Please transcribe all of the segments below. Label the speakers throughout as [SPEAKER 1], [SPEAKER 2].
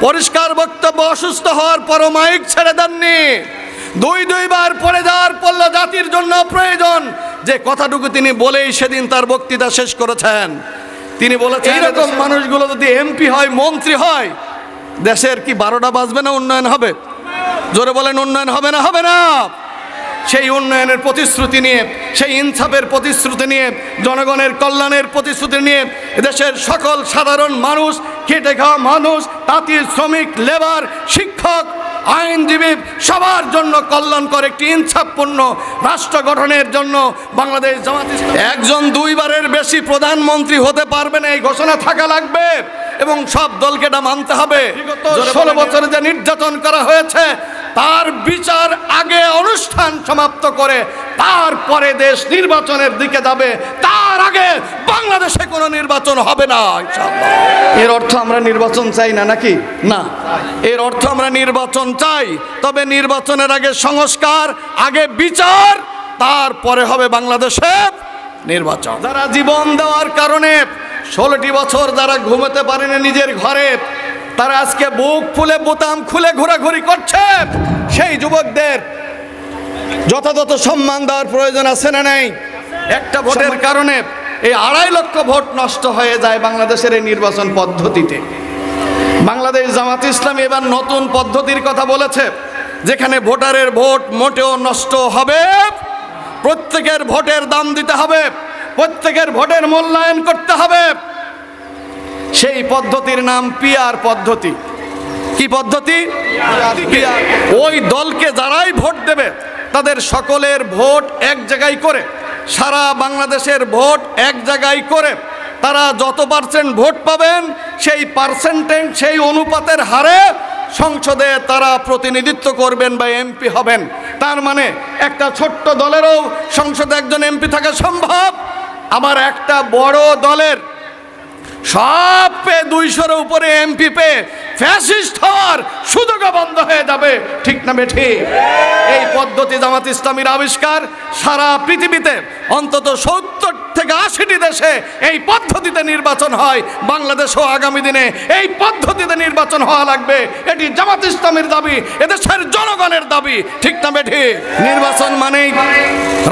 [SPEAKER 1] পরিষ্কার বক্তব্য, অসুস্থ হওয়ার পরও মাইক ছেড়ে দেননি। দুইবার পড়ে যাওয়ার পর জাতির জন্য প্রয়োজন যে কথাটুকু তিনি বলেই সেদিন তার বক্তৃতা শেষ করেছেন। তিনি বলেছেন এরকম মানুষগুলো যদি এমপি হয়, মন্ত্রী হয়, দেশের কি 12টা বাজবে না? উন্নয়ন হবে? জোরে বলেন, উন্নয়ন হবে না? হবে না? সেই উন্নয়নের প্রতিশ্রুতি নিয়ে, সেই ইনসাফের প্রতিশ্রুতি নিয়ে, জনগণের কল্যাণের প্রতিশ্রুতি নিয়ে দেশের সকল সাধারণ মানুষ, খেটে খাওয়া মানুষ, তাঁতি, শ্রমিক, লেবার, শিক্ষক, আইনজীবী সবার জন্য কল্যাণকর একটি ইনসাফপূর্ণ রাষ্ট্র গঠনের জন্য বাংলাদেশ জামাত ইসলামী একজন 2বারের বেশি প্রধানমন্ত্রী হতে পারবে না, এই ঘোষণা থাকা লাগবে এবং সব দলকে এটা মানতে হবে। 16 বছরে যে নির্যাতন করা হয়েছে তার বিচার আগে অনুষ্ঠান সমাপ্ত করে তারপরে দেশ নির্বাচনের দিকে যাবে, তার আগে বাংলাদেশে কোনো নির্বাচন হবে না ইনশাআল্লাহ। এর অর্থ আমরা নির্বাচন চাই না নাকি? না, এর অর্থ আমরা নির্বাচন চাই, তবে নির্বাচনের আগে সংস্কার, আগে বিচার, তারপরে হবে বাংলাদেশে নির্বাচন। যারা জীবন দেওয়ার কারণে 16টি বছর যারা ঘুমাতে পারেনি নিজের ঘরে, তারা আজকে বুক ফুলে বোতাম খুলে ঘোরাঘুরি করছে, সেই যুবকদের যথাযথ সম্মান দেওয়ার প্রয়োজন আছে না নাই? একটা ভোটের কারণে এই 2.5 লক্ষ ভোট নষ্ট হয়ে যায় বাংলাদেশের এই নির্বাচন পদ্ধতিতে। বাংলাদেশ জামাত ইসলামী এবার নতুন পদ্ধতির কথা বলেছে, যেখানে ভোটারের ভোট মোটেও নষ্ট হবে, প্রত্যেকের ভোটের দাম দিতে হবে, প্রত্যেকের ভোটের মূল্যায়ন করতে হবে। সেই পদ্ধতির নাম পিআর পদ্ধতি। কি পদ্ধতি? পিআর। ওই দলকে যারাই ভোট দেবে তাদের সকলের ভোট এক জায়গায় করে, সারা বাংলাদেশের ভোট এক জায়গায় করে, তারা যত পার্সেন্ট ভোট পাবেন সেই পার্সেন্টেজ, সেই অনুপাতের হারে সংসদে তারা প্রতিনিধিত্ব করবেন বা এমপি হবেন। তার মানে একটা ছোট্ট দলেরও সংসদে একজন এমপি থাকা সম্ভব, আবার একটা বড় দলের সব পেয়ে 200-এর উপরে এমপি পেয়ে ফ্যাসিস্ট হওয়ার সুযোগ বন্ধ হয়ে যাবে, ঠিক না বেঠি? এই পদ্ধতি জামাত ইসলামীর আবিষ্কার। সারা পৃথিবীতে অন্তত 70 থেকে 80টি দেশে এই পদ্ধতিতে নির্বাচন হয়, বাংলাদেশেও আগামী দিনে এই পদ্ধতিতে নির্বাচন হওয়া লাগবে। এটি জামাত ইসলামীর দাবি, এদেশের জনগণের দাবি, ঠিক না বেঠি? নির্বাচন মানেই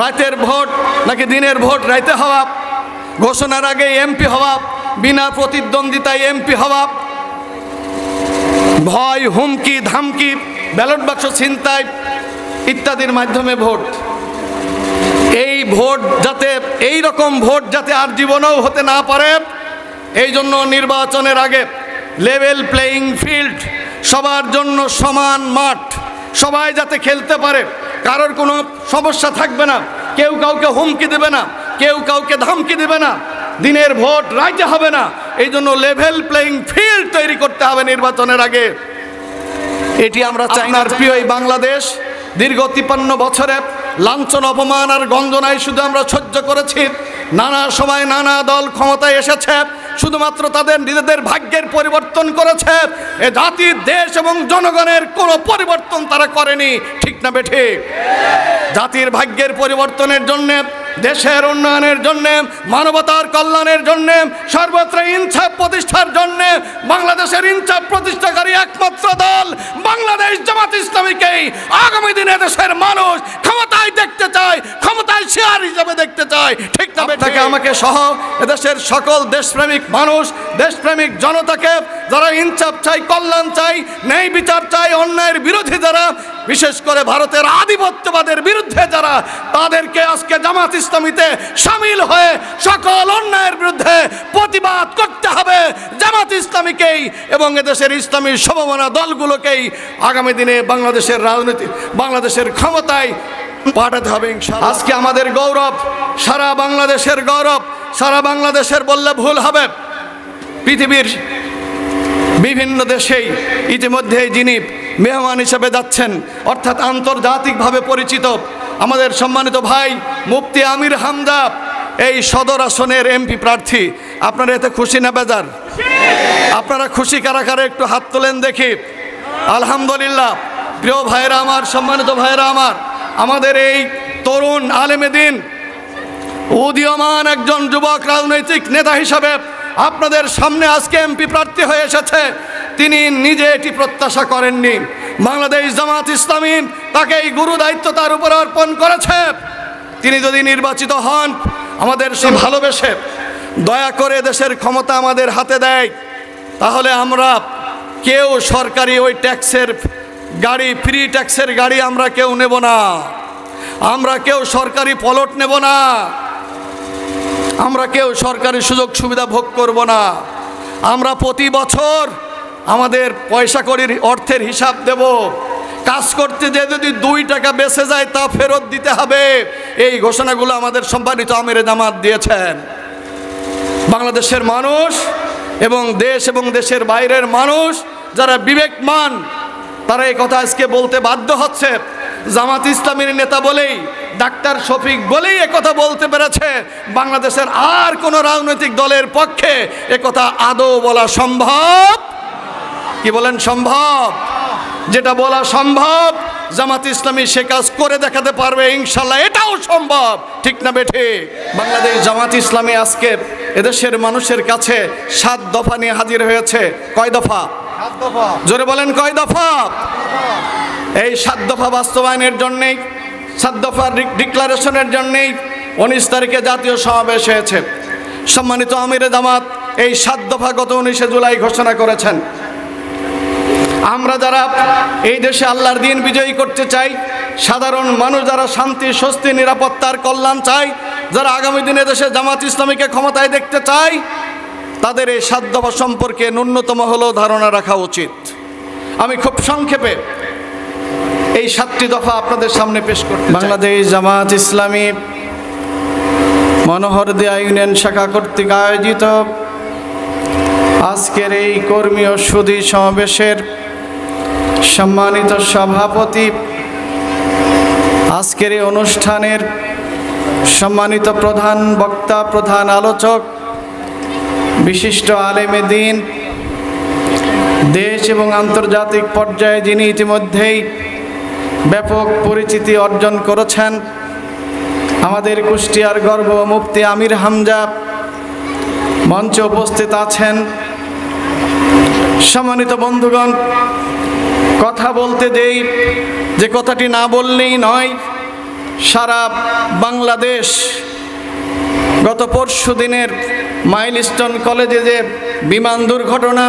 [SPEAKER 1] রাতের ভোট নাকি দিনের ভোট রাইতে হওয়া, ঘোষণার আগে এমপি হওয়া, বিনা প্রতিদ্বন্দ্বিতায় এমপি হওয়া, ভয়, হুমকি, ধামকি, ব্যালট বাক্স ছিনতাই ইত্যাদির মাধ্যমে ভোট। এই ভোট যাতে, এই রকম ভোট যাতে আর জীবনেও হতে না পারে, এই জন্য নির্বাচনের আগে লেভেল প্লেয়িং ফিল্ড, সবার জন্য সমান মাঠ, সবাই যাতে খেলতে পারে, কারোর কোনো সমস্যা থাকবে না, কেউ কাউকে হুমকি দেবে না, কেউ কাউকে ধামকি দেবে না, দিনের ভোট রাইতে হবে না। এই জন্য লেভেল প্লেয়িং ফিল্ড তৈরি করতে হবে নির্বাচনের আগে। এটি আমরা চাই না। প্রিয় এই বাংলাদেশ দীর্ঘ 53 বছরে লাঞ্ছন, অপমান আর গঞ্জনায় শুধু আমরা সহ্য করেছি। নানা সময় নানা দল ক্ষমতায় এসেছে, শুধুমাত্র তাদের নিজেদের ভাগ্যের পরিবর্তন করেছে, এ জাতির, দেশ এবং জনগণের কোনো পরিবর্তন তারা করেনি, ঠিক না বেঠিক? জাতির ভাগ্যের পরিবর্তনের জন্যে, দেশের উন্নয়নের জন্যে, মানবতার কল্যাণের জন্যে, সর্বত্র ইনসাফ প্রতিষ্ঠার জন্যে বাংলাদেশের ইনসাফ প্রতিষ্ঠাকারী একমাত্র দল বাংলাদেশ জামাত ইসলামীকেই আগামী দিনে দেশের মানুষ ক্ষমতায় দেখতে চায়, ক্ষমতায় শেয়ার হিসেবে দেখতে চায়, ঠিক না বেঠিক? আমাকে সহ এদেশের সকল দেশপ্রেমিক মানুষ, দেশপ্রেমিক জনতাকে, যারা ইনসাফ চাই, কল্যাণ চাই, ন্যায় বিচার চাই, অন্যায়ের বিরোধী যারা, বিশেষ করে ভারতের আধিপত্যবাদের বিরুদ্ধে যারা, তাদেরকে আজকে জামাত ইসলামীতে শামিল হয়ে সকল অন্যায়ের বিরুদ্ধে প্রতিবাদ করতে হবে। জামাত ইসলামীকেই এবং এদেশের ইসলামী সমমনা দলগুলোকেই আগামী দিনে বাংলাদেশের রাজনীতি, বাংলাদেশের ক্ষমতায় পাঠাতে হবে ইনশাআল্লাহ। আজকে আমাদের গৌরব, সারা বাংলাদেশের গৌরব, সারা বাংলাদেশের বললে ভুল হবে। পৃথিবীর বিভিন্ন দেশেই ইতিমধ্যে যিনি মেহমান হিসেবে যাচ্ছেন, অর্থাৎ আন্তর্জাতিকভাবে পরিচিত আমাদের সম্মানিত ভাই মুফতি আমির হামজা এই সদর আসনের এমপি প্রার্থী। আপনারা এতে খুশি না বেজার? আপনারা খুশি কারা কারা একটু হাত তোলেন দেখি। আলহামদুলিল্লাহ। প্রিয় ভাইরা আমার, সম্মানিত ভাইরা আমার, আমাদের এই তরুণ আলেমে দ্বীন, উদীয়মান একজন যুবক রাজনৈতিক নেতা হিসাবে আপনাদের সামনে আজকে এমপি প্রার্থী হয়ে এসেছে। তিনি নিজে এটি প্রত্যাশা করেননি। বাংলাদেশ জামাত ইসলামী তাকে এই গুরু দায়িত্ব তার উপর অর্পণ করেছে। তিনি যদি নির্বাচিত হন, আমাদের সে ভালোবেসে দয়া করে দেশের ক্ষমতা আমাদের হাতে দেয়, তাহলে আমরা কেউ সরকারি ওই ট্যাক্সের গাড়ি, ফ্রি ট্যাক্সের গাড়ি আমরা কেউ নেব না, আমরা কেউ সরকারি প্লট নেব না, আমরা কেউ সরকারি সুযোগ সুবিধা ভোগ করব না। আমরা প্রতি বছর আমাদের পয়সা কড়ির অর্থের হিসাব দেব। কাজ করতে যে যদি 2 টাকা বেঁচে যায় তা ফেরত দিতে হবে। এই ঘোষণাগুলো আমাদের সম্মানিত আমিরে জামাত দিয়েছেন। বাংলাদেশের মানুষ এবং দেশের বাইরের মানুষ যারা বিবেকমান, তারা এই কথা আজকে বলতে বাধ্য হচ্ছে। জামাত ইসলামীর নেতা বলেই, ডাক্তার শফিক বলেই একথা বলতে পেরেছে। বাংলাদেশের আর কোনো রাজনৈতিক দলের পক্ষে একথা আদৌ বলা সম্ভব? কি বলেন সম্ভব? যেটা বলা সম্ভব জামাত ইসলামী সে কাজ করে দেখাতে পারবে ইনশাল্লাহ, এটাও সম্ভব, ঠিক না বেঠে? বাংলাদেশ জামাত ইসলামী আজকে এদেশের মানুষের কাছে 7 দফা নিয়ে হাজির হয়েছে। কয় দফা? জোরে বলেন, কয় দফা? এই 7 দফা বাস্তবায়নের জন্যেই, 7 দফার ডিক্লারেশনের জন্যেই 19 তারিখে জাতীয় সমাবেশ হয়েছে। সম্মানিত আমিরে জামাত এই 7 দফা গত 19 জুলাই ঘোষণা করেছেন। আমরা যারা এই দেশে আল্লাহর দিন বিজয়ী করতে চাই, সাধারণ মানুষ যারা শান্তি, স্বস্তি, নিরাপত্তার কল্যাণ চাই, যারা আগামী দিনে দেশে জামাত ইসলামীকে ক্ষমতায় দেখতে চাই, তাদের এই 7 দফা সম্পর্কে ন্যূনতম হলেও ধারণা রাখা উচিত। আমি খুব সংক্ষেপে এই 7টি দফা আপনাদের সামনে পেশ করতে চাই। বাংলাদেশ জামাত ইসলামী মনোহরদিয়া ইউনিয়ন শাখা কর্তৃক আয়োজিত আজকের এই কর্মী ও সুধী সমাবেশের সম্মানিত সভাপতি, আজকের এই অনুষ্ঠানের সম্মানিত প্রধান বক্তা, প্রধান আলোচক, বিশিষ্ট আলেমে দ্বীন, দেশ এবং আন্তর্জাতিক পর্যায়ে যিনি ইতিমধ্যেই ব্যাপক পরিচিতি অর্জন করেছেন, আমাদের কুষ্টিয়ার গর্ব মুফতি আমির হামজা মঞ্চে উপস্থিত আছেন। সম্মানিত বন্ধুগণ, কথা বলতে দেই যে কথাটি না বললেই নয়। সারা বাংলাদেশ গত পরশু দিনের মাইলস্টোন কলেজে যে বিমান দুর্ঘটনা,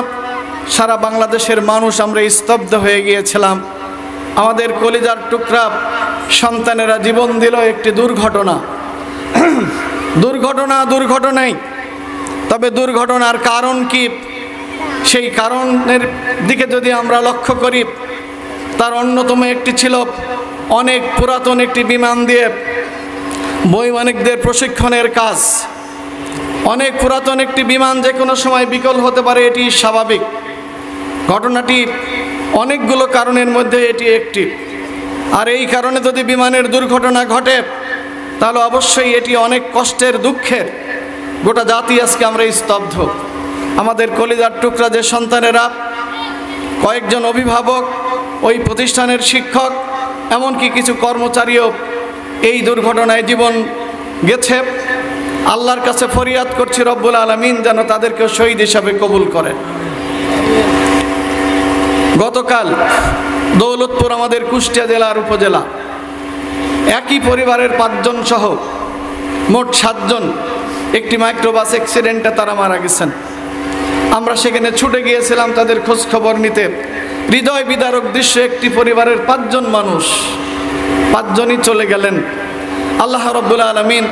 [SPEAKER 1] সারা বাংলাদেশের মানুষ আমরা স্তব্ধ হয়ে গিয়েছিলাম। আমাদের কলিজার টুকরা সন্তানেরা জীবন দিল একটি দুর্ঘটনা। দুর্ঘটনাই, তবে দুর্ঘটনার কারণ কি, সেই কারণের দিকে যদি আমরা লক্ষ্য করি, তার অন্যতম একটি ছিল অনেক পুরাতন একটি বিমান দিয়ে বৈমানিকদের প্রশিক্ষণের কাজ। অনেক পুরাতন একটি বিমান যে কোনো সময় বিকল হতে পারে, এটি স্বাভাবিক। ঘটনাটি অনেকগুলো কারণের মধ্যে এটি একটি। আর এই কারণে যদি বিমানের দুর্ঘটনা ঘটে, তাহলে অবশ্যই এটি অনেক কষ্টের, দুঃখের। গোটা জাতি আজকে আমরা স্তব্ধ। আমাদের কলিজার টুকরা যে সন্তানেরা, কয়েকজন অভিভাবক, ওই প্রতিষ্ঠানের শিক্ষক, এমনকি কিছু কর্মচারীও এই দুর্ঘটনায় জীবন গেছে। আল্লাহর কাছে ফরিয়াদ করছি রব্বুল আলামিন যেন তাদেরকে শহীদ হিসাবে কবুল করেন। গতকাল দৌলতপুর, আমাদের কুষ্টিয়া জেলার উপজেলা, একই পরিবারের 5 জন সহ মোট 7 জন একটি মাইক্রোবাস অ্যাক্সিডেন্টে তারা মারা গেছেন। আমরা সেখানে ছুটে গিয়েছিলাম তাদের খোঁজ খবর নিতে। হৃদয় বিদারক দৃশ্য, একটি পরিবারের 5 জন মানুষ, 5 জনই চলে গেলেন। আল্লাহ রাব্বুল আলামিন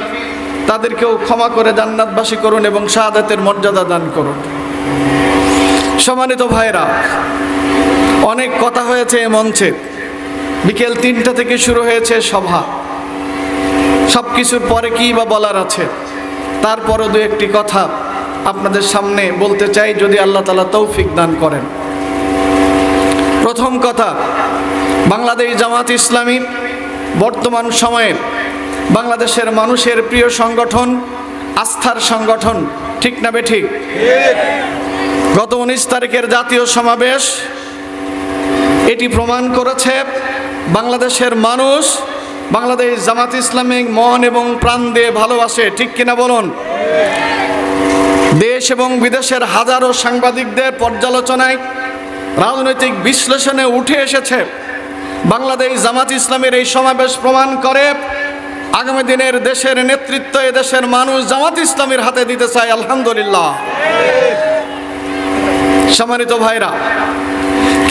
[SPEAKER 1] তাদেরকেও ক্ষমা করে জান্নাতবাসী করুন এবং শাহাদাতের মর্যাদা দান করুন। সম্মানিত ভাইরা, অনেক কথা হয়েছে এই মঞ্চে। বিকেল 3টা থেকে শুরু হয়েছে সভা। সব কিছুর পরে কী বা বলার আছে, তারপরও 2-1টি কথা আপনাদের সামনে বলতে চাই, যদি আল্লাহ তাআলা তৌফিক দান করেন। প্রথম কথা, বাংলাদেশ জামাত ইসলামী বর্তমান সময়ে বাংলাদেশের মানুষের প্রিয় সংগঠন, আস্থার সংগঠন, ঠিক না বেঠিক? গত 19 তারিখের জাতীয় সমাবেশ এটি প্রমাণ করেছে। বাংলাদেশের মানুষ বাংলাদেশ জামাত ইসলামী মন এবং প্রাণ দিয়ে ভালোবাসে, ঠিক কিনা বলুন? দেশ এবং বিদেশের হাজারো সাংবাদিকদের পর্যালোচনায় রাজনৈতিক বিশ্লেষণে উঠে এসেছে। বাংলাদেশ জামাত ইসলামের এই সমাবেশ প্রমাণ করে আগামী দিনের দেশের নেতৃত্ব এ দেশের মানুষ জামাত ইসলামের হাতে দিতে চায়। আলহামদুলিল্লাহ। সম্মানিত ভাইরা,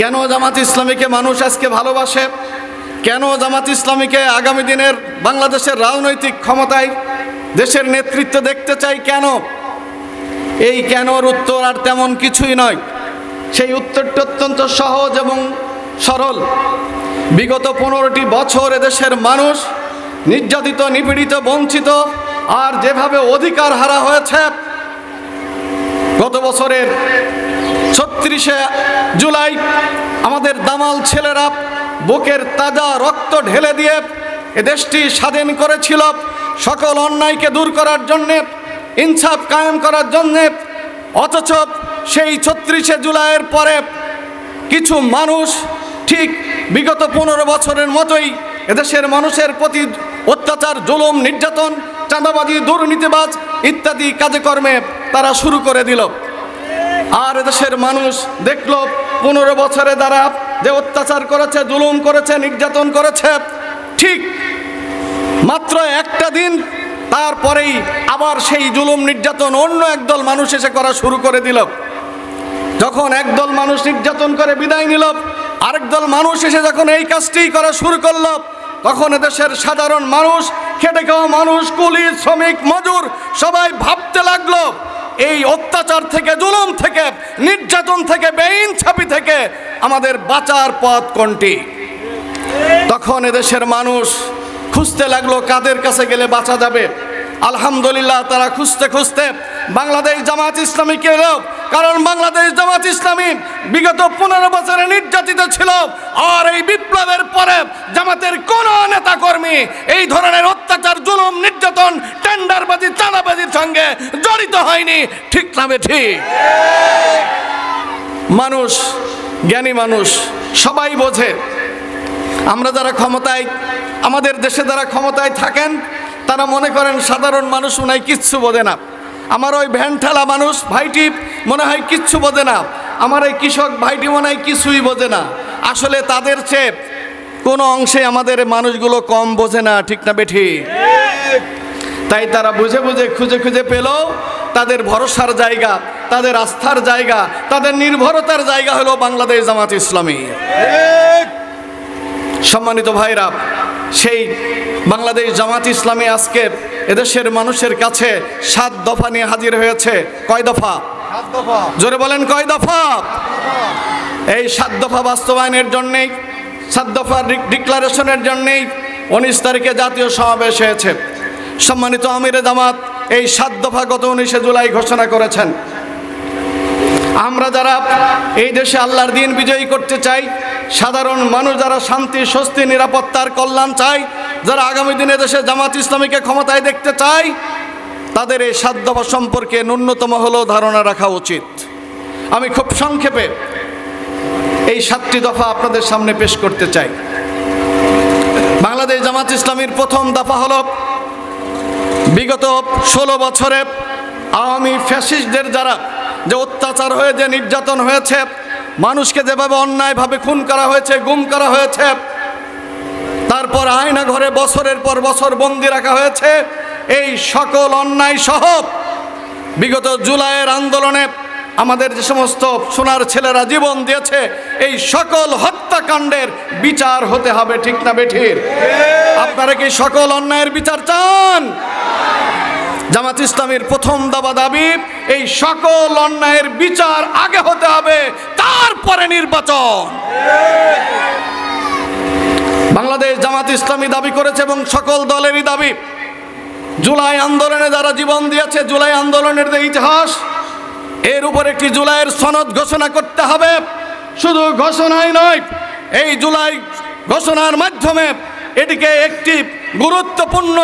[SPEAKER 1] কেন জামাত ইসলামীকে মানুষ আজকে ভালোবাসে? কেন জামাত ইসলামীকে আগামী দিনের বাংলাদেশের রাজনৈতিক ক্ষমতায় দেশের নেতৃত্ব দেখতে চাই? কেন? এই কেনর উত্তর আর তেমন কিছুই নয়। সেই উত্তরটি অত্যন্ত সহজ এবং সরল। বিগত 15টি বছর এদেশের মানুষ নির্যাতিত, নিপীড়িত, বঞ্চিত আর যেভাবে অধিকার হারা হয়েছে, গত বছরের 36শে জুলাই আমাদের দামাল ছেলেরা বুকের তাজা রক্ত ঢেলে দিয়ে এ দেশটি স্বাধীন করেছিল সকল অন্যায়কে দূর করার জন্যে, ইনসাফ কায়েম করার জন্যে। অথচ সেই 36শে জুলাইয়ের পরে কিছু মানুষ ঠিক বিগত 15 বছরের মতোই এদেশের মানুষের প্রতি অত্যাচার, জুলুম, নির্যাতন, চাঁদাবাজি, দুর্নীতিবাজ ইত্যাদি কাজকর্মে তারা শুরু করে দিল। আর এদেশের মানুষ দেখল 15 বছরে তারা যে অত্যাচার করেছে, জুলুম করেছে, নির্যাতন করেছে, ঠিক মাত্র একটা দিন তারপরেই আবার সেই জুলুম নির্যাতন অন্য একদল মানুষ এসে করা শুরু করে দিল। যখন একদল মানুষ নির্যাতন করে বিদায় নিল, আরেক দল মানুষ এসে যখন এই কাজটি করা শুরু করলো, তখন এদেশের সাধারণ মানুষ, খেটে খাওয়া মানুষ, কুলি, শ্রমিক, মজুর সবাই ভাবতে লাগলো এই অত্যাচার থেকে, জুলুম থেকে, নির্যাতন থেকে, বেইনসাফি থেকে আমাদের বাঁচার পথ কোনটি? তখন এদেশের মানুষ খুঁজতে লাগলো কাদের কাছে গেলে বাঁচা যাবে। আলহামদুলিল্লাহ, তারা খুঁজতে খুঁজতে বাংলাদেশ জামাত ইসলামীকে এলো। কারণ বাংলাদেশ জামাত ইসলামী বিগত 15 বছরে নির্যাতিত ছিল। আর এই বিপ্লবের পরে জামাতের কোন নেতা কর্মী এই ধরনের অত্যাচার, জুলুম, নির্যাতন, টেন্ডারবাজি, চাঁদাবাজির সঙ্গে জড়িত হয়নি। ঠিক না ঠিক? মানুষ, জ্ঞানী মানুষ সবাই বোঝে। আমরা যারা ক্ষমতায়, আমাদের দেশে যারা ক্ষমতায় থাকেন, তারা মনে করেন সাধারণ মানুষ মনে হয় কিচ্ছু বোঝে না। আমার ওই ভ্যান ঠেলা মানুষ ভাইটি মনে হয় কিচ্ছু বোঝে না। আমার এই কৃষক ভাইটি মনে হয় কিছুই বোঝে না। আসলে তাদের চেয়ে কোনো অংশে আমাদের মানুষগুলো কম বোঝে না। ঠিক না বেঠি? তাই তারা বুঝে বুঝে খুঁজে খুঁজে পেল তাদের ভরসার জায়গা, তাদের আস্থার জায়গা, তাদের নির্ভরতার জায়গা হলো বাংলাদেশ জামাত ইসলামী। সম্মানিত ভাইরা, সেই বাংলাদেশ জামাত ইসলামী আজকে এদেশের মানুষের কাছে 7 দফা নিয়ে হাজির হয়েছে। কয় দফা? জোরে বলেন, কয় দফা? এই 7 দফা বাস্তবায়নের জন্যেই, 7 দফার ডিক্লারেশনের জন্যেই 19 তারিখে জাতীয় সমাবেশ হয়েছে। সম্মানিত আমিরে জামাত এই 7 দফা গত 19শে জুলাই ঘোষণা করেছেন। আমরা যারা এই দেশে আল্লাহর দিন বিজয়ী করতে চাই, সাধারণ মানুষ যারা শান্তি, স্বস্তি, নিরাপত্তার কল্যাণ চাই, যারা আগামী দিনে দেশে জামাত ইসলামীকে ক্ষমতায় দেখতে চাই, তাদের এই 7 দফা সম্পর্কে ন্যূনতম হলেও ধারণা রাখা উচিত। আমি খুব সংক্ষেপে এই 7টি দফা আপনাদের সামনে পেশ করতে চাই। বাংলাদেশ জামাত ইসলামীর প্রথম দফা হলো বিগত 16 বছরে আওয়ামী ফ্যাসিস্টদের যারা যে অত্যাচার হয়ে, যে নির্যাতন হয়েছে, মানুষকে যেভাবে অন্যায়ভাবে খুন করা হয়েছে, গুম করা হয়েছে, তারপর আয়না ঘরে বছরের পর বছর বন্দি রাখা হয়েছে, এই সকল অন্যায় সহ বিগত জুলাইয়ের আন্দোলনে আমাদের যে সমস্ত সোনার ছেলেরা জীবন দিয়েছে, এই সকল হত্যাকাণ্ডের বিচার হতে হবে। ঠিক না বেঠির? আপনারা কি সকল অন্যায়ের বিচার চান? জামাত ইসলামীর প্রথম দাবি এই সকল অন্যায়ের বিচার আগে হতে হবে, তারপরে নির্বাচন। বাংলাদেশ জামাত ইসলামী দাবি করেছে এবং সকল দলেরই দাবি, জুলাই আন্দোলনে যারা জীবন দিয়েছে, জুলাই আন্দোলনের যে ইতিহাস, এর উপর একটি জুলাইয়ের সনদ ঘোষণা করতে হবে। শুধু ঘোষণাই নয়, এই জুলাই ঘোষণার মাধ্যমে এটিকে একটি গুরুত্বপূর্ণ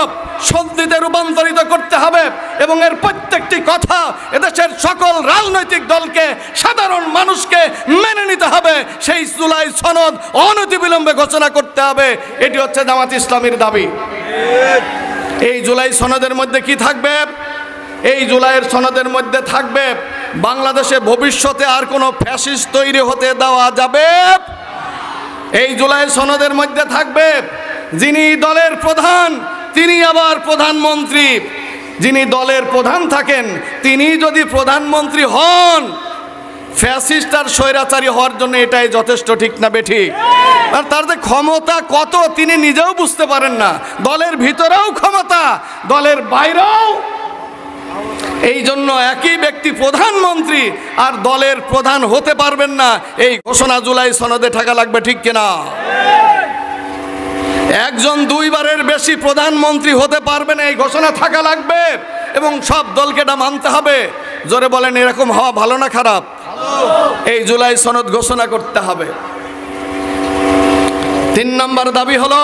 [SPEAKER 1] সন্ধিতে রূপান্তরিত করতে হবে এবং এর প্রত্যেকটি কথা এদেশের সকল রাজনৈতিক দলকে, সাধারণ মানুষকে মেনে নিতে হবে। সেই জুলাই সনদ অনতিবিলম্বে ঘোষণা করতে হবে। এটি হচ্ছে জামাত ইসলামীর দাবি। এই জুলাই সনদের মধ্যে কি থাকবে? এই জুলাইয়ের সনদের মধ্যে থাকবে বাংলাদেশে ভবিষ্যতে আর কোনো ফ্যাসিস্ট তৈরি হতে দেওয়া যাবে। এই জুলাই সনদের মধ্যে থাকবে যিনি দলের প্রধান তিনি আবার প্রধানমন্ত্রী, যিনি দলের প্রধান থাকেন তিনি যদি প্রধানমন্ত্রী হন, ফ্যাসিস্ট আর স্বৈরাচারী হওয়ার জন্য এটাই যথেষ্ট, ঠিক না বেঠিক? আর তার যে ক্ষমতা কত তিনি নিজেও বুঝতে পারেন না, দলের ভিতরেও ক্ষমতা, দলের বাইরেও। এই জন্য একই ব্যক্তি প্রধানমন্ত্রী আর দলের প্রধান হতে পারবেন না, এই ঘোষণা জুলাই সনদে থাকা লাগবে, ঠিক কিনা? একজন দুইবারের বেশি প্রধানমন্ত্রী হতে পারবে না, এই ঘোষণা থাকা লাগবে এবং সব দলকে এটা মানতে হবে। জোরে বলেন, এরকম হওয়া ভালো না খারাপ? এই জুলাই সনদ ঘোষণা করতে হবে। 3 নম্বর দাবি হলো,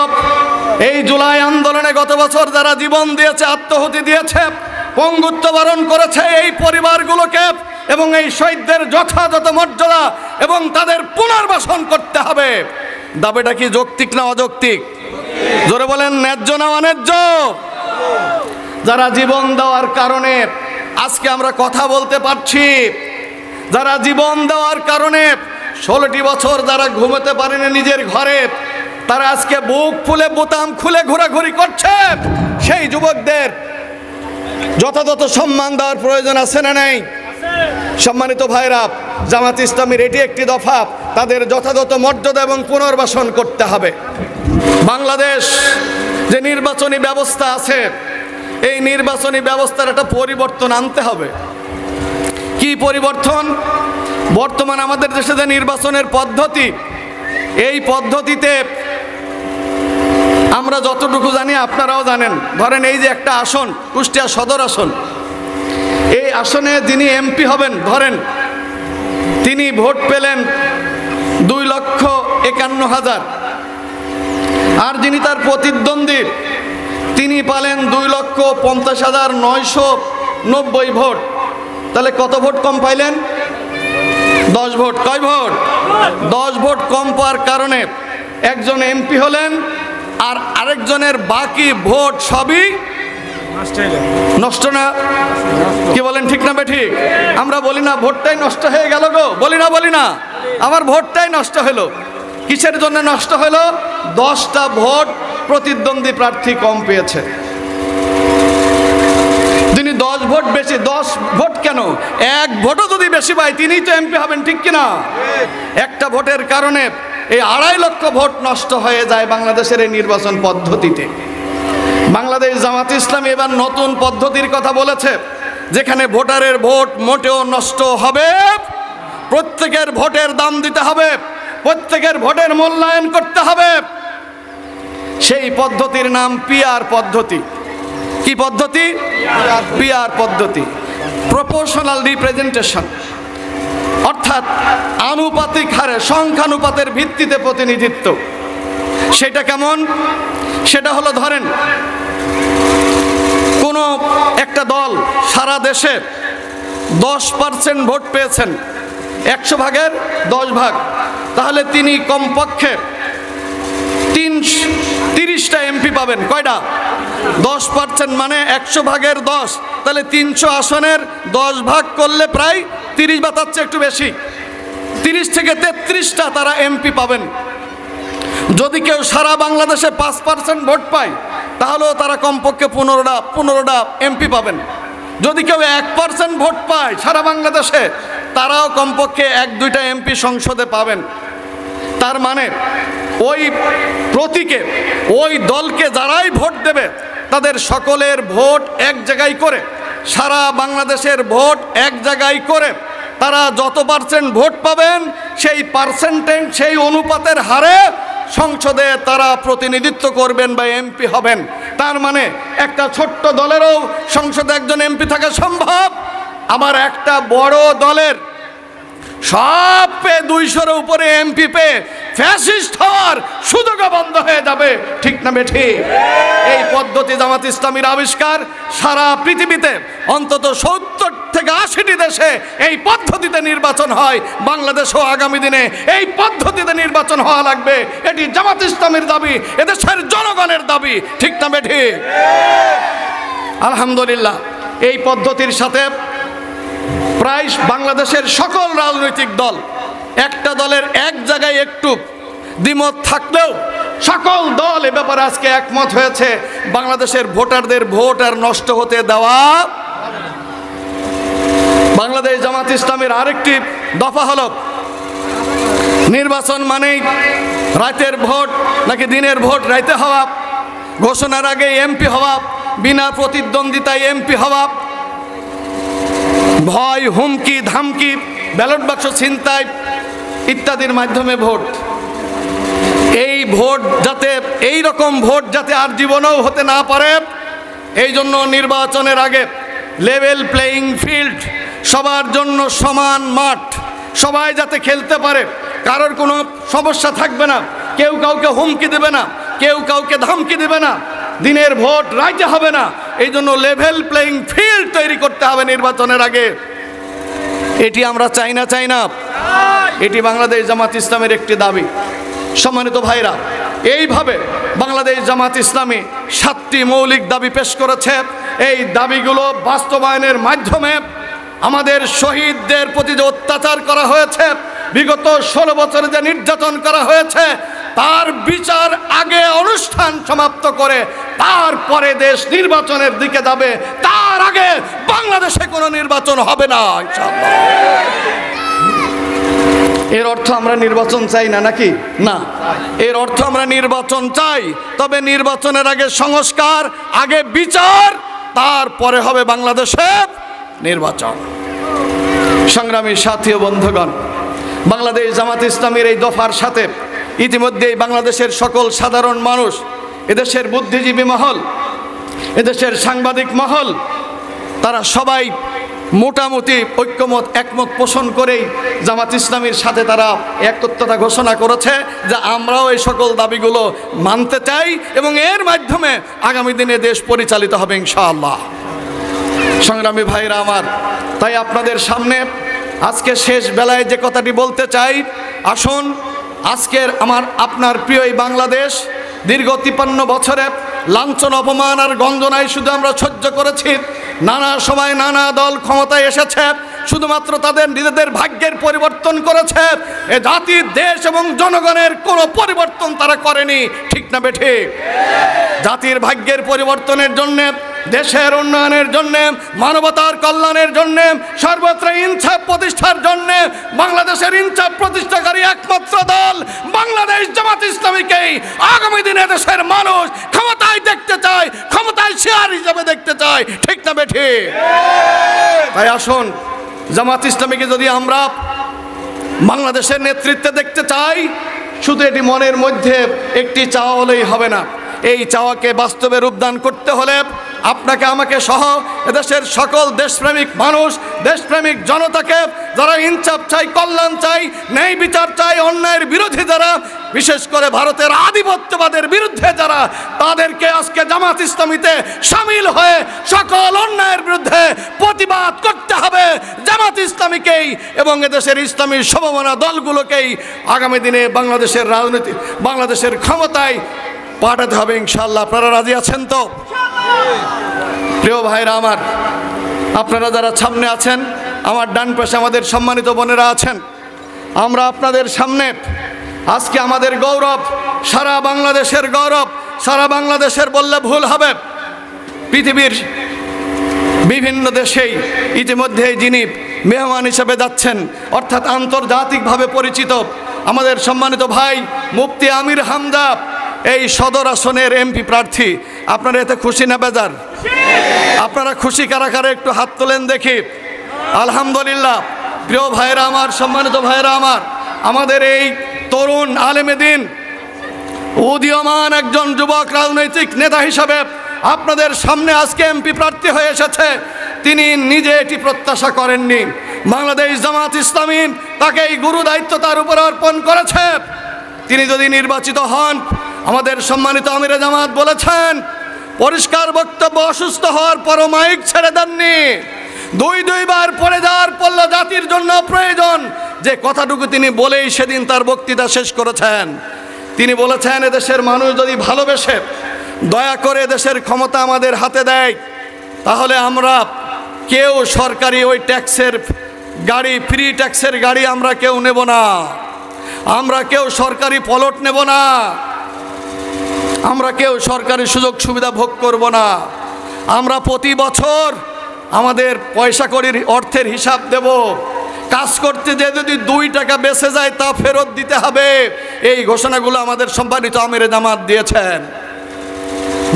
[SPEAKER 1] এই জুলাই আন্দোলনে গত বছর যারা জীবন দিয়েছে, আত্মাহুতি দিয়েছে, পঙ্গুত্ব বরণ করেছে, এই পরিবারগুলোকে এবং এই শহীদদের যথাযথ মর্যাদা এবং তাদের পুনর্বাসন করতে হবে। দাবিটা কি যৌক্তিক না অযৌক্তিক? জোরে বলেন, ন্যায্য না অন্যায্য? যারা জীবন দেওয়ার কারণে আজকে আমরা কথা বলতে পারছি, যারা জীবন দেওয়ার কারণে 16টি বছর যারা ঘুমাতে পারেনি নিজের ঘরে, তারা আজকে বুক ফুলে বোতাম খুলে ঘোরাঘুরি করছে, সেই যুবকদের যথাযথ সম্মান দেওয়ার প্রয়োজন আছে না নাই? সম্মানিত ভাইরা, জামাত ইসলামীর এটি একটি দফা, তাদের যথাযথ মর্যাদা এবং পুনর্বাসন করতে হবে। বাংলাদেশ যে নির্বাচনী ব্যবস্থা আছে, এই নির্বাচনী ব্যবস্থার একটা পরিবর্তন আনতে হবে। কি পরিবর্তন? বর্তমান আমাদের দেশে যে নির্বাচনের পদ্ধতি, এই পদ্ধতিতে আমরা যতটুকু জানি আপনারাও জানেন। ধরেন এই যে একটা আসন, কুষ্টিয়া সদর আসন, এই আসনে যিনি এমপি হবেন, ধরেন তিনি ভোট পেলেন 2,51,000, আর যিনি তার প্রতিদ্বন্দ্বী তিনি পালেন 2,50,990 ভোট। তাহলে কত ভোট কম পাইলেন? 10 ভোট। কয় ভোট? 10 ভোট কম পাওয়ার কারণে একজন এমপি হলেন, আর আরেকজনের বাকি ভোট সবই নষ্ট না? কি বলেন, ঠিক না বেঠিক? আমরা বলি না ভোটটাই নষ্ট হয়ে গেল গো, বলি না আমার ভোটটাই নষ্ট হলো। কিসের জন্য নষ্ট হলো? 10টা ভোট প্রতিদ্বন্দ্বী প্রার্থী কম পেয়েছে। তিনি 10 ভোট বেশি, 10 ভোট কেন, 1 ভোটও যদি বেশি পায় তিনিই তো এমপি হবেন, ঠিক কিনা? একটা ভোটের কারণে এই 2.5 লক্ষ ভোট নষ্ট হয়ে যায় বাংলাদেশের এই নির্বাচন পদ্ধতিতে। বাংলাদেশ জামাত ইসলামী এবার নতুন পদ্ধতির কথা বলেছে, যেখানে ভোটারের ভোট মোটেও নষ্ট হবে, প্রত্যেকের ভোটের দাম দিতে হবে, প্রত্যেকের ভোটের মূল্যায়ন করতে হবে। সেই পদ্ধতির নাম পিআর পদ্ধতি। কি পদ্ধতি? পিআর পদ্ধতি, প্রপোর্শনাল রিপ্রেজেন্টেশন, অর্থাৎ আনুপাতিক হারে সংখ্যানুপাতের ভিত্তিতে প্রতিনিধিত্ব। সেটা কেমন? সেটা হলো, ধরেন কোনো একটা দল সারা দেশে 10% ভোট পেয়েছেন, 100 ভাগের 10 ভাগ, তাহলে তিনি কমপক্ষে 30টা এমপি পাবেন। কয়টা? 10% মানে 100 ভাগের 10, তাহলে 300 আসনের 10 ভাগ করলে প্রায় 30 বা তার চেয়ে একটু বেশি, 30 থেকে 33টা তারা এমপি পাবেন। যদি কেউ সারা বাংলাদেশে 5% ভোট পায়, তাহলেও তারা কমপক্ষে 15টা এমপি পাবেন। যদি কেউ 1% ভোট পায় সারা বাংলাদেশে, তারাও কমপক্ষে 1-2টা এমপি সংসদে পাবেন। তার মানে ওই প্রতীকে, ওই দলকে যারাই ভোট দেবে তাদের সকলের ভোট এক জায়গায় করে, সারা বাংলাদেশের ভোট এক জায়গায় করে, তারা যত পার্সেন্ট ভোট পাবেন সেই পার্সেন্টেজ, সেই অনুপাতের হারে সংসদে তারা প্রতিনিধিত্ব করবেন বা এমপি হবেন। তার মানে একটা ছোট্ট দলেরও সংসদে একজন এমপি থাকা সম্ভব। আবার একটা বড় দলের সব পেয়ে 200-এর উপরে এমপি পেয়ে ফ্যাসিস্ট হওয়ার সুযোগও বন্ধ হয়ে যাবে, ঠিক না বেঠিক? এই পদ্ধতি জামাত ইসলামীর আবিষ্কার। সারা পৃথিবীতে অন্তত 70 থেকে 80টি দেশে এই পদ্ধতিতে নির্বাচন হয়। বাংলাদেশও আগামী দিনে এই পদ্ধতিতে নির্বাচন হওয়া লাগবে। এটি জামাত ইসলামীর দাবি, এদেশের জনগণের দাবি, ঠিক না বেঠিক? আলহামদুলিল্লাহ, এই পদ্ধতির সাথে প্রায় বাংলাদেশের সকল রাজনৈতিক দল, একটা দলের এক জায়গায় একটু দ্বিমত থাকলেও সকল দল এ ব্যাপারে আজকে একমত হয়েছে বাংলাদেশের ভোটারদের ভোট আর নষ্ট হতে দেওয়া। বাংলাদেশ জামাত ইসলামের আরেকটি দফা হলো নির্বাচন মানেই রাতের ভোট নাকি দিনের ভোট রাইতে হওয়া, ঘোষণার আগে এমপি হওয়া, বিনা প্রতিদ্বন্দ্বিতায় এমপি হওয়া, ভয় হুমকি ধামকি ব্যালট বাক্স ছিনতাই ইত্যাদির মাধ্যমে ভোট। এই ভোট যাতে এই রকম ভোট যাতে আর জীবনেও হতে না পারে, এই জন্য নির্বাচনের আগে লেভেল প্লেয়িং ফিল্ড, সবার জন্য সমান মাঠ, সবাই যাতে খেলতে পারে, কারোর কোনো সমস্যা থাকবে না, কেউ কাউকে হুমকি দেবে না, কেউ কাউকে ধমকি দেবে না, দিনের ভোট রাইতে হবে না। এই জন্য লেভেল প্লেয়িং ফিল্ড তৈরি করতে হবে নির্বাচনের আগে। এটি আমরা চাই না, চাই না? এটি বাংলাদেশ জামাত ইসলামের একটি দাবি। সম্মানিত ভাইরা, এইভাবে বাংলাদেশ জামাত ইসলামী 7টি মৌলিক দাবি পেশ করেছে। এই দাবিগুলো বাস্তবায়নের মাধ্যমে আমাদের শহীদদের প্রতি যে অত্যাচার করা হয়েছে, বিগত 16 বছরে যে নির্যাতন করা হয়েছে, তার বিচার আগে অনুষ্ঠান সমাপ্ত করে তারপরে দেশ নির্বাচনের দিকে যাবে। তার আগে বাংলাদেশে কোনো নির্বাচন হবে না ইনশাআল্লাহ। এর অর্থ আমরা নির্বাচন চাই না নাকি? না, এর অর্থ আমরা নির্বাচন চাই, তবে নির্বাচনের আগে সংস্কার, আগে বিচার, তারপরে হবে বাংলাদেশে নির্বাচন। সংগ্রামী সাথী ও বন্ধুগণ, বাংলাদেশ জামাত ইসলামীর এই দফার সাথে ইতিমধ্যেই বাংলাদেশের সকল সাধারণ মানুষ, এদেশের বুদ্ধিজীবী মহল, এদেশের সাংবাদিক মহল, তারা সবাই মোটামুটি ঐক্যমত একমত পোষণ করেই জামাত ইসলামীর সাথে তারা একত্রতা ঘোষণা করেছে যে আমরাও এই সকল দাবিগুলো মানতে চাই এবং এর মাধ্যমে আগামী দিনে দেশ পরিচালিত হবে ইনশাআল্লাহ। সংগ্রামী ভাইরা আমার, তাই আপনাদের সামনে আজকে শেষ বেলায় যে কথাটি বলতে চাই, আসুন আজকের আপনার প্রিয় এই বাংলাদেশ দীর্ঘ 53 বছরে লাঞ্ছন অপমান আর গঞ্জনায় শুধু আমরা সহ্য করেছি। নানা সময় নানা দল ক্ষমতায় এসেছে, শুধুমাত্র তাদের নিজেদের ভাগ্যের পরিবর্তন করেছে, এ জাতির দেশ এবং জনগণের কোনো পরিবর্তন তারা করেনি। ঠিক না বেঠিক? জাতির ভাগ্যের পরিবর্তনের জন্যে, দেশের উন্নয়নের জন্যে, মানবতার কল্যাণের জন্যে, সর্বত্র ইনসাফ প্রতিষ্ঠার জন্যে বাংলাদেশের ইনসাফ প্রতিষ্ঠাকারী একমাত্র দল বাংলাদেশ জামাত ইসলামীকেই আগামী দিনে দেশের মানুষ ক্ষমতায় দেখতে চায়, ক্ষমতায় শেয়ার হিসাবে দেখতে চায়। ঠিক না বেঠিক? তাই আসুন, জামাত ইসলামীকে যদি আমরা বাংলাদেশের নেতৃত্বে দেখতে চাই, শুধু এটি মনের মধ্যে একটি চাওয়া হলেই হবে না। এই চাওয়াকে বাস্তবে রূপদান করতে হলে আপনাকে আমাকে সহ এদেশের সকল দেশপ্রেমিক মানুষ, দেশপ্রেমিক জনতাকে, যারা ইনসাফ চাই, কল্যাণ চাই, ন্যায় বিচার চাই, অন্যায়ের বিরোধী যারা, বিশেষ করে ভারতের আধিপত্যবাদের বিরুদ্ধে যারা, তাদেরকে আজকে জামাত ইসলামীতে সামিল হয়ে সকল অন্যায়ের বিরুদ্ধে প্রতিবাদ করতে হবে। জামাত ইসলামীকেই এবং এদেশের ইসলামী সমমনা দলগুলোকেই আগামী দিনে বাংলাদেশের রাজনীতি, বাংলাদেশের ক্ষমতায় পাঠাতে হবে ইনশাআল্লাহ। আপনারা রাজি আছেন তো? প্রিয় ভাইরা আমার, আপনারা যারা সামনে আছেন, আমার ডান পাশে আমাদের সম্মানিত বোনেরা আছেন, আমরা আপনাদের সামনে আজকে আমাদের গৌরব, সারা বাংলাদেশের গৌরব, সারা বাংলাদেশের বললে ভুল হবে, পৃথিবীর বিভিন্ন দেশেই ইতিমধ্যেই যিনি মেহমান হিসেবে যাচ্ছেন, অর্থাৎ আন্তর্জাতিকভাবে পরিচিত আমাদের সম্মানিত ভাই মুফতি আমির হামজা এই সদর আসনের এমপি প্রার্থী। আপনারা এতে খুশি না বেজার? আপনারা খুশি কারা কারা একটু হাত তোলেন দেখি। আলহামদুলিল্লাহ। প্রিয় ভাইরা আমার, সম্মানিত ভাইরা আমার, আমাদের এই তরুণ আলেমে দ্বীন, উদীয়মান একজন যুবক রাজনৈতিক নেতা হিসাবে আপনাদের সামনে আজকে এমপি প্রার্থী হয়ে এসেছে। তিনি নিজে এটি প্রত্যাশা করেননি, বাংলাদেশ জামাত ইসলামী তাকে এই গুরু দায়িত্ব তার উপর অর্পণ করেছে। তিনি যদি নির্বাচিত হন, আমাদের সম্মানিত আমিরে জামাত বলেছেন, পরিষ্কার বক্তব্য, অসুস্থ হওয়ার পরও মাইক ছেড়ে দেননি। দুইবার পড়ে যাওয়ার পল্ল জাতির জন্য প্রয়োজন, যে কথাটুকু তিনি বলেই সেদিন তার বক্তৃতা শেষ করেছেন। তিনি বলেছেন, এদেশের মানুষ যদি ভালোবেসে দয়া করে দেশের ক্ষমতা আমাদের হাতে দেয়, তাহলে আমরা কেউ সরকারি ওই ট্যাক্সের গাড়ি, ফ্রি ট্যাক্সের গাড়ি আমরা কেউ নেব না, আমরা কেউ সরকারি প্লট নেব না, আমরা কেউ সরকারি সুযোগ সুবিধা ভোগ করব না। আমরা প্রতি বছর আমাদের পয়সা কড়ির অর্থের হিসাব দেব। কাজ করতে যে যদি 2 টাকা বেঁচে যায় তা ফেরত দিতে হবে। এই ঘোষণাগুলো আমাদের সম্মানিত আমিরে জামাত দিয়েছেন।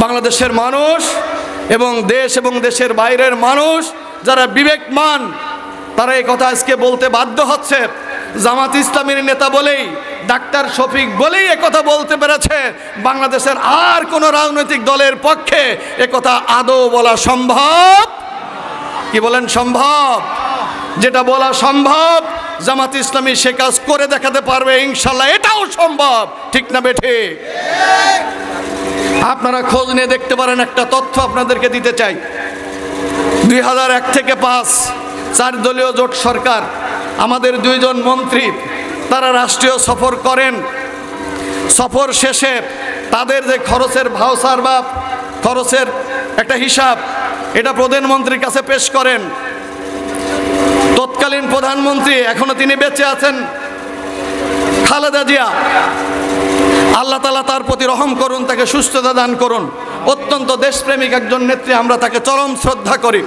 [SPEAKER 1] বাংলাদেশের মানুষ এবং দেশ এবং দেশের বাইরের মানুষ যারা বিবেকমান তারা এই কথা আজকে বলতে বাধ্য হচ্ছে। জামাত ইসলামীর নেতা বলেই, ডাক্তার শফিক বলেই একথা বলতে পেরেছে। বাংলাদেশের আর কোনো রাজনৈতিক দলের পক্ষে একথা আদৌ বলা সম্ভব? কি বলেন সম্ভব? যেটা বলা সম্ভব জামাত ইসলামী সে কাজ করে দেখাতে পারবে ইনশাল্লাহ, এটাও সম্ভব। ঠিক না বেঠিক? আপনারা খোঁজ নিয়ে দেখতে পারেন। একটা তথ্য আপনাদেরকে দিতে চাই। 2001 থেকে 5 4 দলীয় জোট সরকার, আমাদের 2 জন মন্ত্রী তারা রাষ্ট্রীয় সফর করেন। সফর শেষে তাদের যে খরচের ভাউচার বা খরচের একটা হিসাব, এটা প্রধানমন্ত্রীর কাছে পেশ করেন। তৎকালীন প্রধানমন্ত্রী, এখনো তিনি বেঁচে আছেন, খালেদা জিয়া, আল্লাহ তাআলা তার প্রতি রহম করুন, তাকে সুস্থতা দান করুন। অত্যন্ত দেশপ্রেমিক একজন নেত্রী, আমরা তাকে চরম শ্রদ্ধা করি।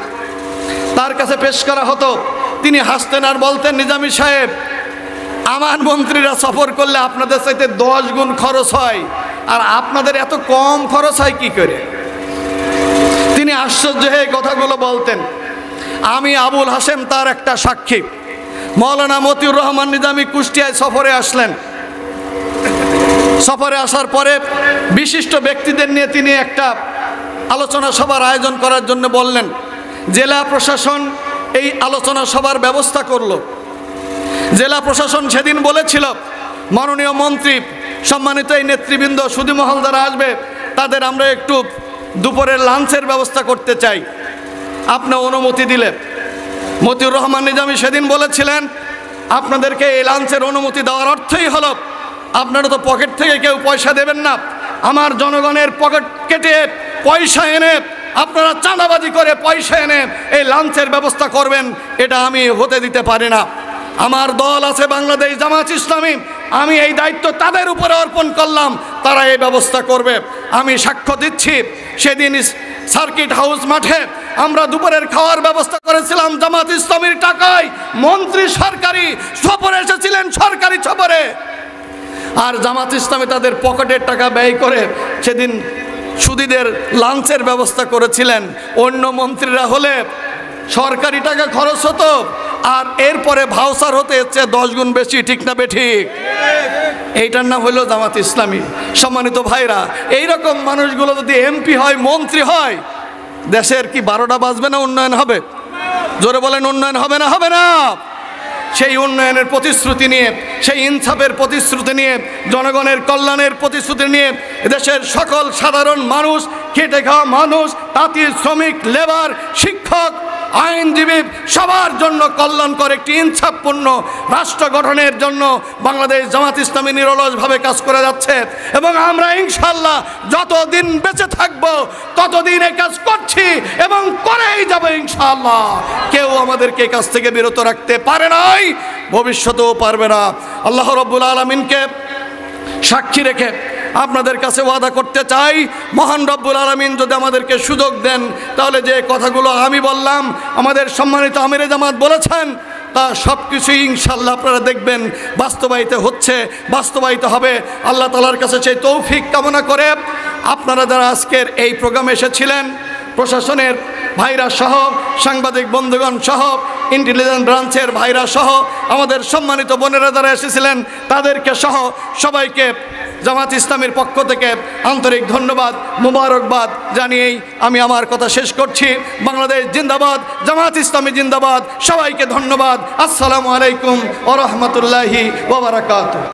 [SPEAKER 1] তার কাছে পেশ করা হতো, তিনি হাসতেন আর বলতেন, নিজামী সাহেব, আমার মন্ত্রীরা সফর করলে আপনাদের চাইতে 10 গুণ খরচ হয়, আর আপনাদের এত কম খরচ হয় কি করে? তিনি আশ্চর্য হয়ে কথাগুলো বলতেন। আমি আবুল হাশেম তার একটা সাক্ষী। মৌলানা মতিউর রহমান নিজামী কুষ্টিয়ায় সফরে আসলেন। সফরে আসার পরে বিশিষ্ট ব্যক্তিদের নিয়ে তিনি একটা আলোচনা সভার আয়োজন করার জন্য বললেন। জেলা প্রশাসন এই আলোচনা সভার ব্যবস্থা করলো। জেলা প্রশাসন সেদিন বলেছিল, মাননীয় মন্ত্রী, সম্মানিত এই নেতৃবৃন্দ, সুধী মহল যারা আসবে তাদের আমরা একটু দুপুরের লাঞ্চের ব্যবস্থা করতে চাই, আপনি অনুমতি দিলে। মতিউর রহমান নিজামী সেদিন বলেছিলেন, আপনাদেরকে এই লাঞ্চের অনুমতি দেওয়ার অর্থই হলো আপনারা তো পকেট থেকে কেউ পয়সা দেবেন না, আমার জনগণের পকেট কেটে পয়সা এনে আপনারা চাঁদাবাজি করে পয়সা এনে এই লাঞ্চের ব্যবস্থা করবেন, এটা আমি হতে দিতে পারি না। আমার দল আছে বাংলাদেশ জামাত ইসলামী, আমি এই দায়িত্ব তাদের উপরে অর্পণ করলাম, তারা এই ব্যবস্থা করবে। আমি সাক্ষ্য দিচ্ছি, সেদিন সার্কিট হাউস মাঠে আমরা দুপুরের খাওয়ার ব্যবস্থা করেছিলাম জামাত ইসলামীর টাকায়। মন্ত্রী সরকারি সফরে এসেছিলেন, সরকারি সফরে, আর জামাত ইসলামী তাদের পকেটের টাকা ব্যয় করে সেদিন সুদীদের লাঞ্চের ব্যবস্থা করেছিলেন। অন্য মন্ত্রীরা হলে সরকারি টাকা খরচ হতো, আর এরপরে ভাউচার হতে হচ্ছে 10 গুণ বেশি। ঠিক না বেঠিক? এইটার নাম হলো জামাত ইসলামী। সম্মানিত ভাইরা, এইরকম মানুষগুলো যদি এমপি হয়, মন্ত্রী হয়, দেশের কি 12টা বাজবে না? উন্নয়ন হবে? জোরে বলেন, উন্নয়ন হবে না? হবে না? সেই উন্নয়নের প্রতিশ্রুতি নিয়ে, সেই ইনসাফের প্রতিশ্রুতি নিয়ে, জনগণের কল্যাণের প্রতিশ্রুতি নিয়ে দেশের সকল সাধারণ মানুষ, খেটে খাওয়া মানুষ, তাঁতি, শ্রমিক, লেবার, শিক্ষক, আইনজীবী, সবার জন্য কল্যাণকর একটি ইনসাফপূর্ণ রাষ্ট্র গঠনের জন্য বাংলাদেশ জামাত ইসলামী নিরলসভাবে কাজ করে যাচ্ছে। এবং আমরা ইনশাল্লাহ যতদিন বেঁচে থাকব ততদিন এই কাজ করছি এবং করেই যাব ইনশাল্লাহ। কেউ আমাদেরকে এই কাজ থেকে বিরত রাখতে পারে নাই, ভবিষ্যতেও পারবে না। আল্লাহ রাব্বুল আলামিনকে সাক্ষী রেখে আপনাদের কাছে ওয়াদা করতে চাই, মহান রব্বুল আলামিন যদি আমাদেরকে সুযোগ দেন, তাহলে যে কথাগুলো আমি বললাম, আমাদের সম্মানিত আমিরে জামাত বলেছেন, তা সব কিছুই ইনশাল্লাহ আপনারা দেখবেন বাস্তবায়িত হচ্ছে, বাস্তবায়িত হবে। আল্লাহ তাআলার কাছে সেই তৌফিক কামনা করে আপনারা যারা আজকের এই প্রোগ্রামে এসেছিলেন, প্রশাসনের ভাইরা সহ, সাংবাদিক বন্ধুগণ সহ, ইন্টেলিজেন্স ব্রাঞ্চের ভাইরা সহ, আমাদের সম্মানিত বোনেরা যারা এসেছিলেন তাদেরকে সহ সবাইকে জামাত ইসলামীর পক্ষ থেকে আন্তরিক ধন্যবাদ, মুবারকবাদ জানিয়েই আমি আমার কথা শেষ করছি। বাংলাদেশ জিন্দাবাদ, জামাত ইসলামী জিন্দাবাদ। সবাইকে ধন্যবাদ। আসসালামু আলাইকুম ওয়া রাহমাতুল্লাহি ওয়া বারাকাতুহু।